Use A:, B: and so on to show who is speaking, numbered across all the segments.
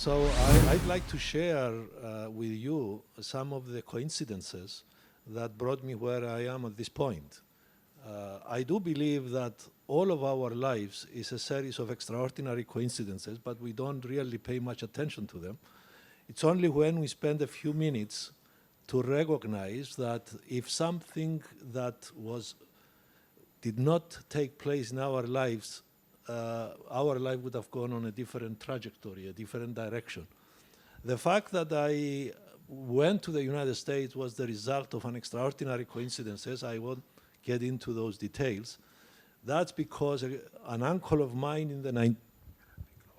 A: I'd like to share with you some of the coincidences that brought me where I am at this point. I do believe that all of our lives is a series of extraordinary coincidences, but we don't really pay much attention to them. It's only when we spend a few minutes to recognize that if something that did not take place in our lives, our life would have gone on a different trajectory, a different direction. The fact that I went to the United States was the result of an extraordinary coincidences. I won't get into those details. That's because an uncle of mine in the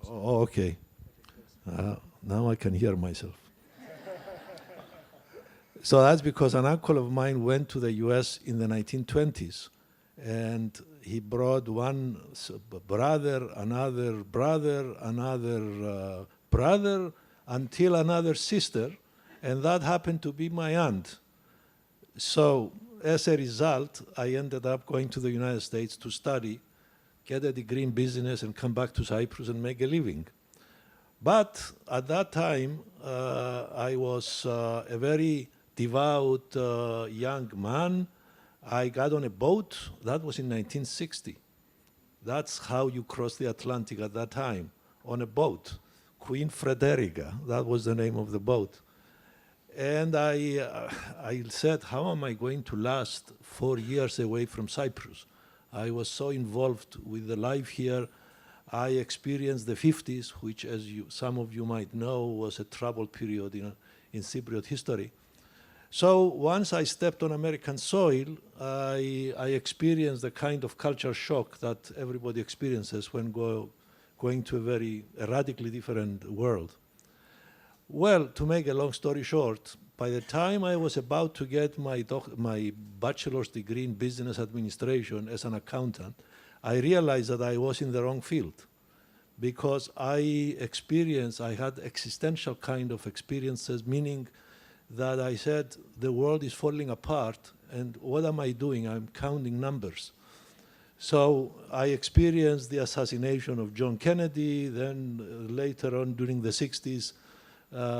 A: Oh, okay. Now I can hear myself. So that's because an uncle of mine went to the US in the 1920s, and he brought one brother, another brother, another brother, until another sister, and that happened to be my aunt. So as a result, I ended up going to the United States to study, get a degree in business, and come back to Cyprus and make a living. But at that time, I was a very devout young man. I got on a boat. That was in 1960. That's how you cross the Atlantic at that time, on a boat. Queen Frederica, that was the name of the boat. And I said, how am I going to last 4 years away from Cyprus? I was so involved with the life here. I experienced the 50s, which, as some of you might know, was a troubled period in Cypriot history. So once I stepped on American soil, I experienced the kind of culture shock that everybody experiences when going to a radically different world. Well, to make a long story short, by the time I was about to get my bachelor's degree in business administration as an accountant, I realized that I was in the wrong field, because I had existential kind of experiences, meaning that I said, the world is falling apart, and what am I doing? I'm counting numbers. So I experienced the assassination of John Kennedy, then later on during the 60s,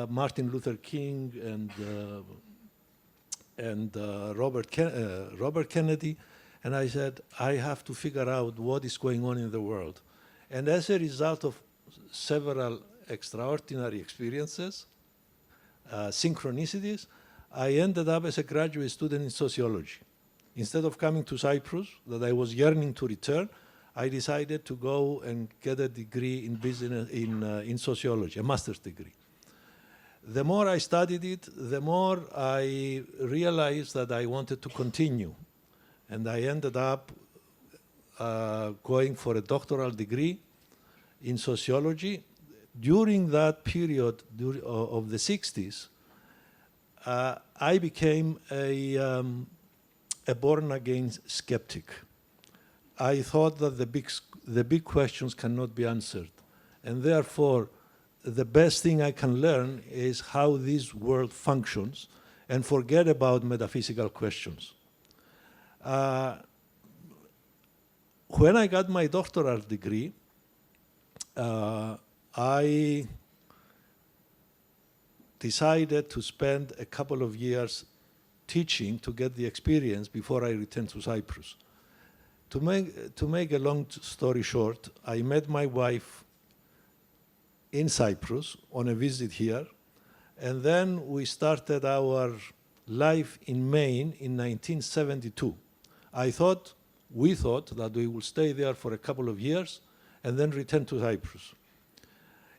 A: Martin Luther King and Robert Kennedy, and I said, I have to figure out what is going on in the world. And as a result of several extraordinary experiences, synchronicities, I ended up as a graduate student in sociology. Instead of coming to Cyprus, that I was yearning to return, I decided to go and get a degree in business in sociology, a master's degree. The more I studied it, the more I realized that I wanted to continue. And I ended up going for a doctoral degree in sociology. During that period of the 60s, I became a born-again skeptic. I thought that the big questions cannot be answered, and therefore the best thing I can learn is how this world functions and forget about metaphysical questions. When I got my doctoral degree, I decided to spend a couple of years teaching to get the experience before I returned to Cyprus. To make a long story short, I met my wife in Cyprus on a visit here, and then we started our life in Maine in 1972. We thought that we would stay there for a couple of years and then return to Cyprus.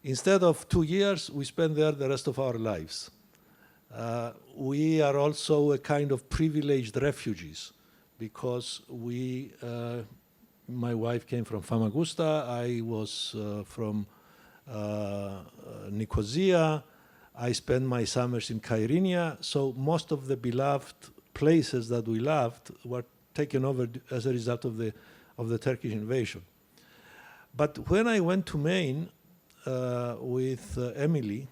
A: Instead of 2 years, we spent there the rest of our lives. We are also a kind of privileged refugees, because my wife came from Famagusta, I was from Nicosia, I spent my summers in Kyrenia, so most of the beloved places that we loved were taken over as a result of the Turkish invasion. But when I went to Maine with Emily,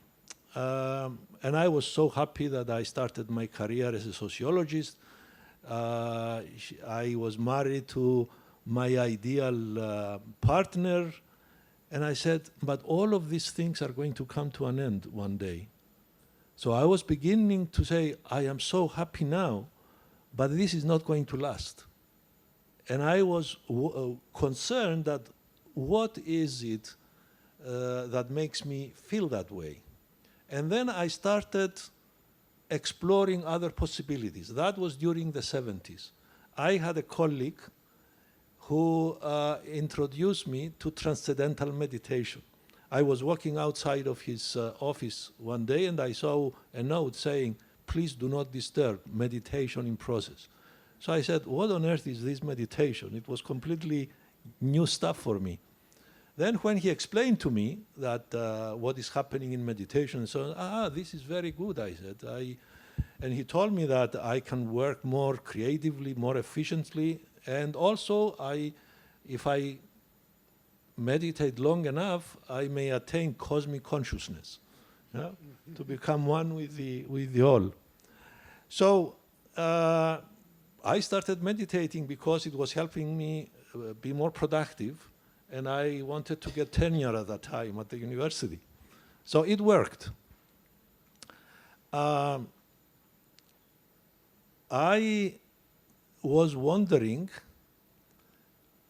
A: and I was so happy that I started my career as a sociologist. I was married to my ideal partner, And I said, but all of these things are going to come to an end one day. So I was beginning to say, I am so happy now, but this is not going to last. And I was concerned that what is it that makes me feel that way? And then I started exploring other possibilities. That was during the 70s. I had a colleague who introduced me to transcendental meditation. I was walking outside of his office one day and I saw a note saying, please do not disturb, meditation in process. So I said, what on earth is this meditation? It was completely new stuff for me. Then when he explained to me that what is happening in meditation and so on, this is very good, I said. And he told me that I can work more creatively, more efficiently, and also if I meditate long enough, I may attain cosmic consciousness, to become one with the all. So I started meditating because it was helping me be more productive, and I wanted to get tenure at that time at the university. So it worked. I was wondering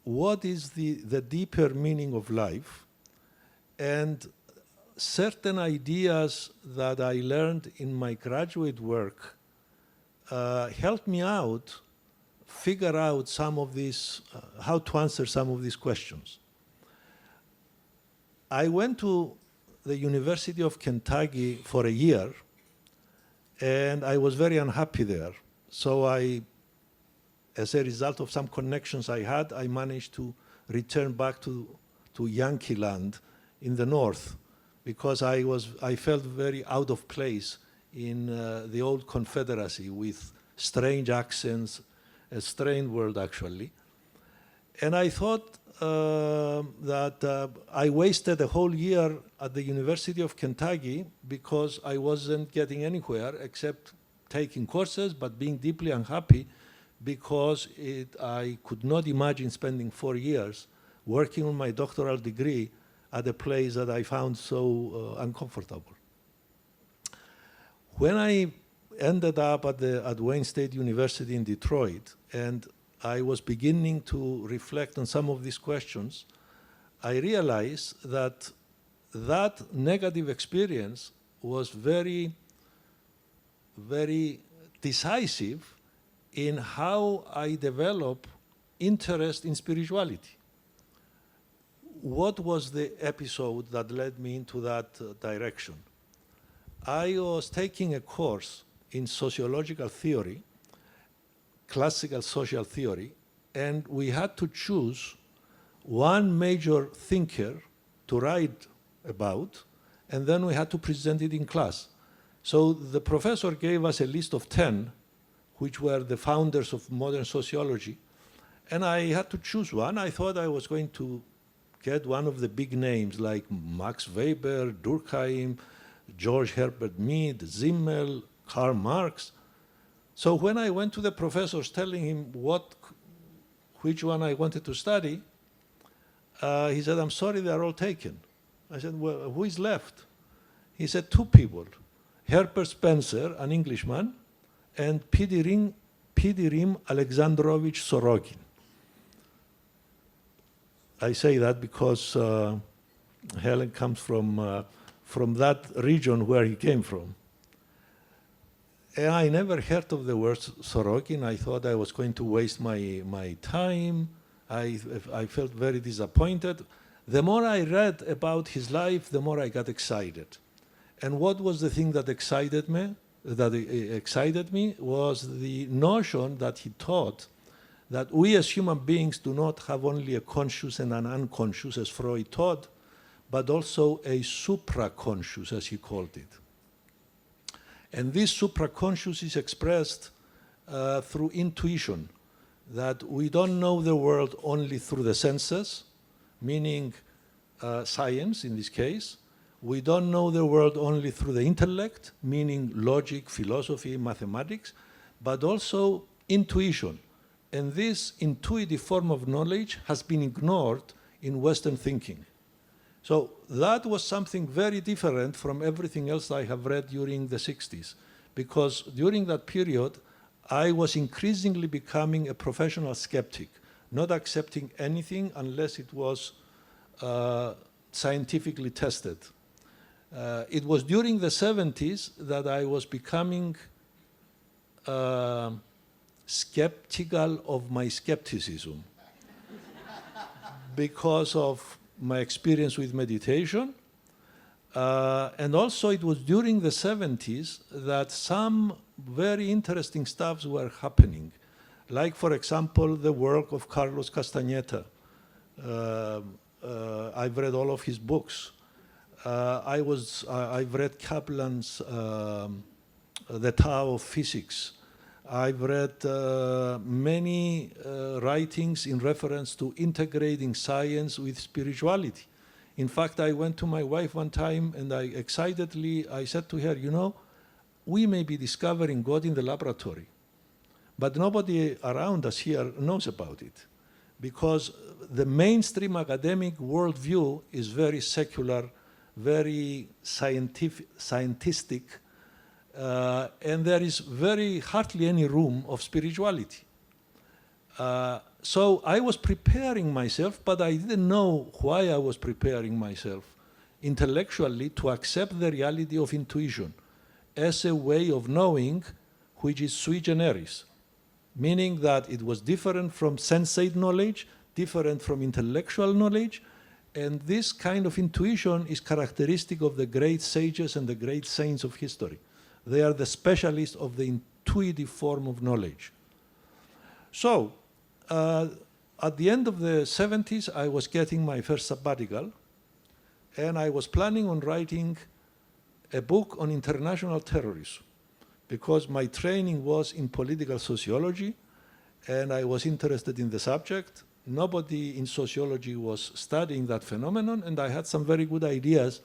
A: what is the deeper meaning of life, and certain ideas that I learned in my graduate work helped me out figure out some of these, how to answer some of these questions. I went to the University of Kentucky for a year, and I was very unhappy there. So as a result of some connections I had, I managed to return back to Yankee land in the north, because I felt very out of place in the old Confederacy with strange accents, a strange world actually. And I thought that I wasted a whole year at the University of Kentucky because I wasn't getting anywhere except taking courses, but being deeply unhappy because I could not imagine spending 4 years working on my doctoral degree at a place that I found so uncomfortable. When I ended up at Wayne State University in Detroit, and I was beginning to reflect on some of these questions, I realized that that negative experience was very, very decisive in how I develop interest in spirituality. What was the episode that led me into that direction? I was taking a course in sociological theory, classical social theory, and we had to choose one major thinker to write about, and then we had to present it in class. So the professor gave us a list of 10, which were the founders of modern sociology, and I had to choose one. I thought I was going to get one of the big names like Max Weber, Durkheim, George Herbert Mead, Simmel, Karl Marx. So when I went to the professors telling him which one I wanted to study, he said, I'm sorry, they're all taken. I said, well, who is left? He said, 2 people, Herbert Spencer, an Englishman, and Pidirim Alexandrovich Sorokin. I say that because Helen comes from that region where he came from. And I never heard of the word Sorokin. I thought I was going to waste my time. I felt very disappointed. The more I read about his life, the more I got excited. And what was the thing that excited me? Was the notion that he taught that we as human beings do not have only a conscious and an unconscious, as Freud taught, but also a supraconscious, as he called it. And this supraconscious is expressed through intuition, that we don't know the world only through the senses, meaning science in this case. We don't know the world only through the intellect, meaning logic, philosophy, mathematics, but also intuition. And this intuitive form of knowledge has been ignored in Western thinking. So that was something very different from everything else I have read during the 60s, because during that period, I was increasingly becoming a professional skeptic, not accepting anything unless it was scientifically tested. It was during the 70s that I was becoming skeptical of my skepticism because of my experience with meditation. And also it was during the 70s that some very interesting stuffs were happening. Like, for example, the work of Carlos Castañeta. I've read all of his books. I've read Kaplan's The Tao of Physics. I've read many writings in reference to integrating science with spirituality. In fact, I went to my wife one time and I said to her, you know, we may be discovering God in the laboratory, but nobody around us here knows about it, because the mainstream academic worldview is very secular, very scientific, and there is hardly any room of spirituality. So I was preparing myself, but I didn't know why I was preparing myself intellectually to accept the reality of intuition as a way of knowing which is sui generis, meaning that it was different from sensate knowledge, different from intellectual knowledge, and this kind of intuition is characteristic of the great sages and the great saints of history. They are the specialists of the intuitive form of knowledge. So, at the end of the 70s, I was getting my first sabbatical, and I was planning on writing a book on international terrorism, because my training was in political sociology, and I was interested in the subject. Nobody in sociology was studying that phenomenon, and I had some very good ideas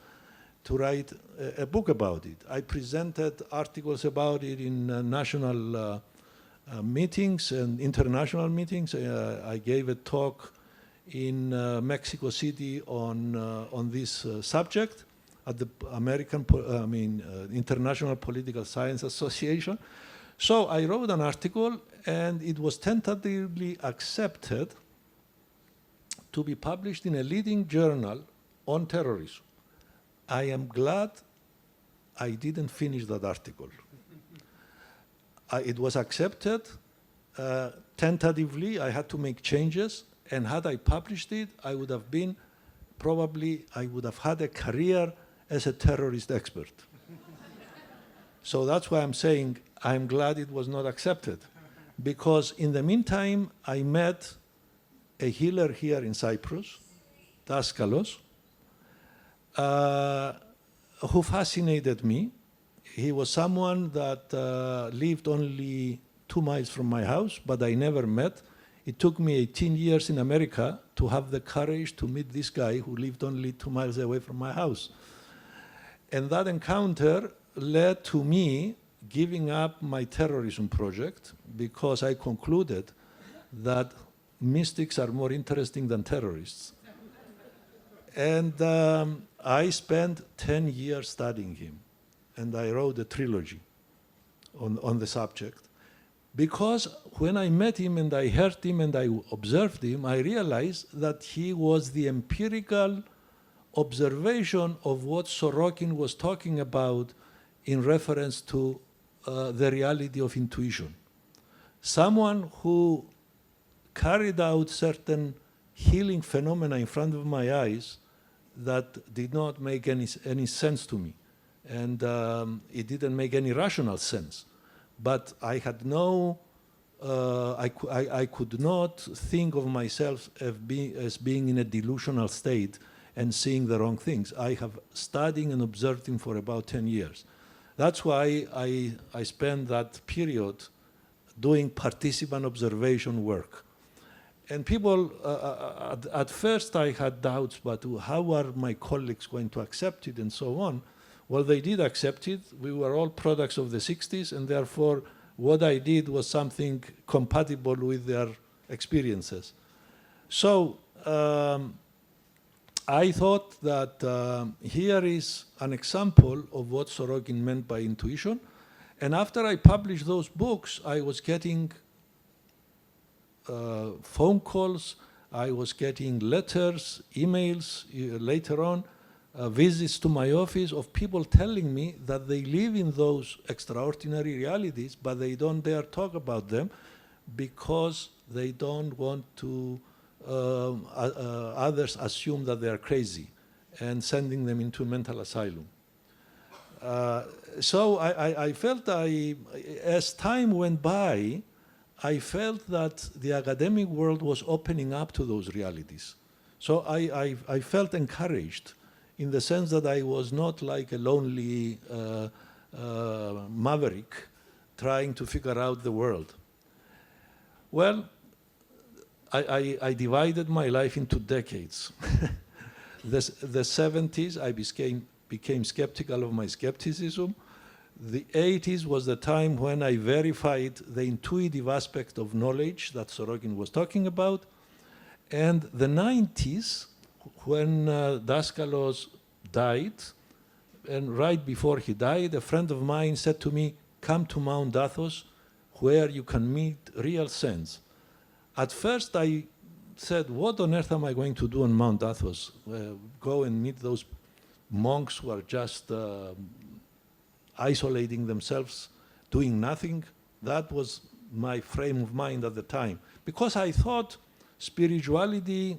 A: to write a book about it. I presented articles about it in national meetings and international meetings. I gave a talk in Mexico City on this subject at the International Political Science Association. So I wrote an article, and it was tentatively accepted to be published in a leading journal on terrorism. I am glad I didn't finish that article. It was accepted tentatively. I had to make changes, and had I published it, I would have had a career as a terrorist expert. So that's why I'm saying I'm glad it was not accepted, because in the meantime, I met a healer here in Cyprus, Daskalos, who fascinated me. He was someone that lived only 2 miles from my house, but I never met. It took me 18 years in America to have the courage to meet this guy who lived only 2 miles away from my house. And that encounter led to me giving up my terrorism project, because I concluded that mystics are more interesting than terrorists. And I spent 10 years studying him, and I wrote a trilogy on the subject. Because when I met him and I heard him and I observed him, I realized that he was the empirical observation of what Sorokin was talking about in reference to the reality of intuition. Someone who carried out certain healing phenomena in front of my eyes that did not make any sense to me. And it didn't make any rational sense. But I had I could not think of myself as being in a delusional state and seeing the wrong things. I have studied and observed him for about 10 years. That's why I spent that period doing participant observation work. And people, at first I had doubts, but how are my colleagues going to accept it and so on? Well, they did accept it. We were all products of the 60s, and therefore what I did was something compatible with their experiences. So I thought that here is an example of what Sorokin meant by intuition. And after I published those books, I was getting phone calls, I was getting letters, emails later on, visits to my office of people telling me that they live in those extraordinary realities, but they don't dare talk about them because they don't want to others assume that they are crazy and sending them into a mental asylum. So I felt as time went by, I felt that the academic world was opening up to those realities. So I felt encouraged in the sense that I was not like a lonely maverick trying to figure out the world. Well, I divided my life into decades. The 70s, I became skeptical of my skepticism. The 80s was the time when I verified the intuitive aspect of knowledge that Sorokin was talking about. And the 90s, when Daskalos died, and right before he died, a friend of mine said to me, "Come to Mount Athos, where you can meet real sense." At first I said, what on earth am I going to do on Mount Athos? Go and meet those monks who are just isolating themselves, doing nothing. That was my frame of mind at the time. Because I thought spirituality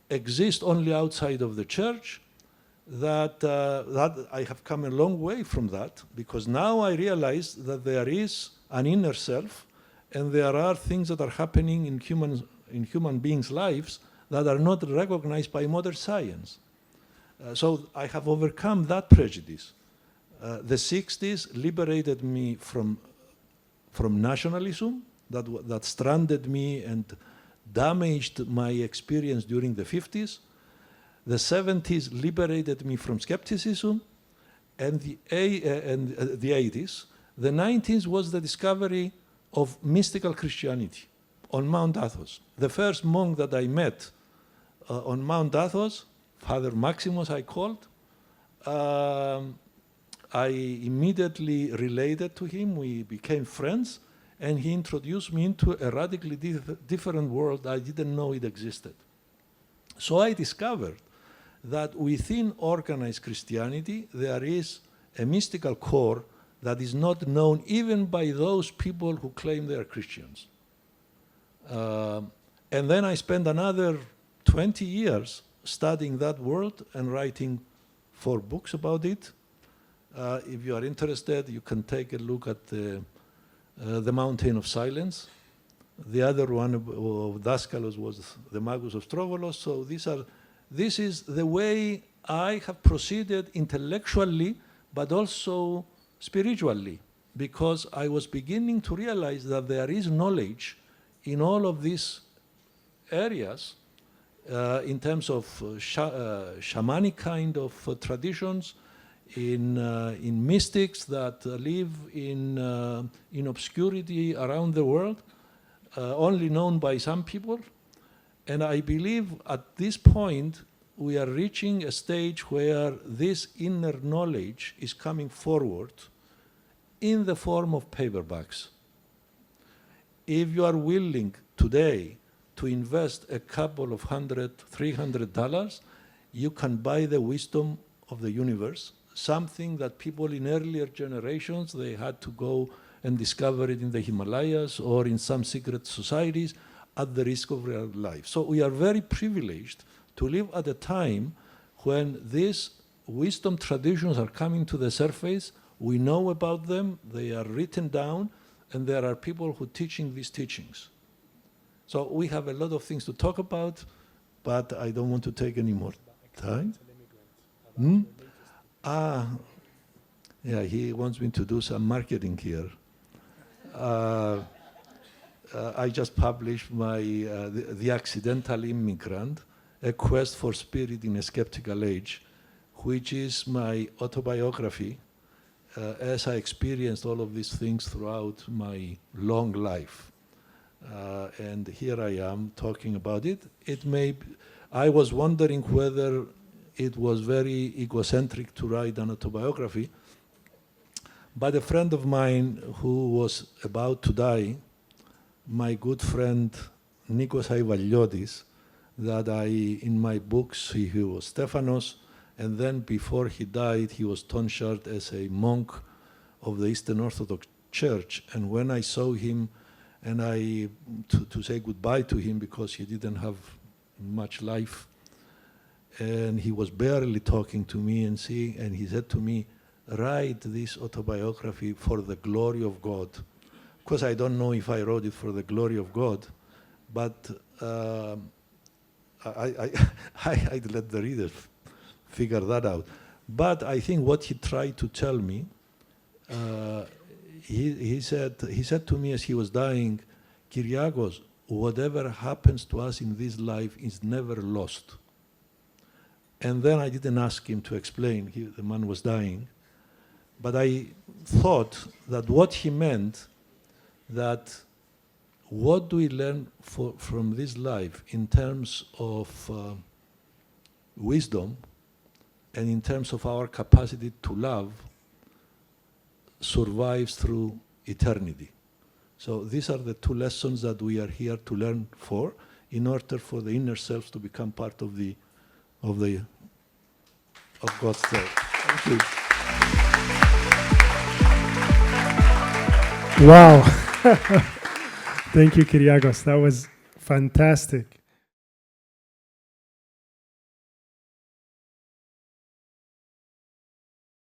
A: exists only outside of the church, that I have come a long way from that, because now I realize that there is an inner self, and there are things that are happening in human beings' lives that are not recognized by modern science. So I have overcome that prejudice. The 60s liberated me from nationalism that stranded me and damaged my experience during the 50s. The 70s liberated me from skepticism, and the 80s. The 90s was the discovery of mystical Christianity on Mount Athos. The first monk that I met on Mount Athos, Father Maximos I called, I immediately related to him, we became friends, and he introduced me into a radically different world I didn't know it existed. So I discovered that within organized Christianity, there is a mystical core that is not known even by those people who claim they are Christians. And then I spent another 20 years studying that world and writing 4 books about it. If you are interested, you can take a look at the Mountain of Silence. The other one of Daskalos was the Magus of Strovolos. So this is the way I have proceeded intellectually, but also spiritually, because I was beginning to realize that there is knowledge in all of these areas in terms of shamanic kind of traditions, in mystics that live in obscurity around the world, only known by some people. And I believe at this point we are reaching a stage where this inner knowledge is coming forward in the form of paperbacks. If you are willing today to invest a couple of $100–300, you can buy the wisdom of the universe, something that people in earlier generations, they had to go and discover it in the Himalayas or in some secret societies at the risk of their life. So we are very privileged to live at a time when these wisdom traditions are coming to the surface. We know about them, they are written down, and there are people who are teaching these teachings. So we have a lot of things to talk about, but I don't want to take any more time. Yeah, he wants me to do some marketing here. I just published my the Accidental Immigrant, A Quest for Spirit in a Skeptical Age, which is my autobiography as I experienced all of these things throughout my long life. And here I am talking about it. I was wondering whether it was very egocentric to write an autobiography. But a friend of mine who was about to die, my good friend Nikos Aivaliotis, that in my books, he was Stephanos, and then before he died, he was tonsured as a monk of the Eastern Orthodox Church. And when I saw him, and to say goodbye to him because he didn't have much life, and he was barely talking to me and he said to me, write this autobiography for the glory of God. Of course, I don't know if I wrote it for the glory of God, but I'd let the reader figure that out. But I think what he tried to tell me, he said to me as he was dying, Kyriacos, whatever happens to us in this life is never lost. And then I didn't ask him to explain, the man was dying, but I thought that what he meant, that what do we learn from this life in terms of wisdom and in terms of our capacity to love survives through eternity. So these are the two lessons that we are here to learn for, in order for the inner selves to become part of God's love. Thank you.
B: Wow. Thank you, Kyriacos. That was fantastic.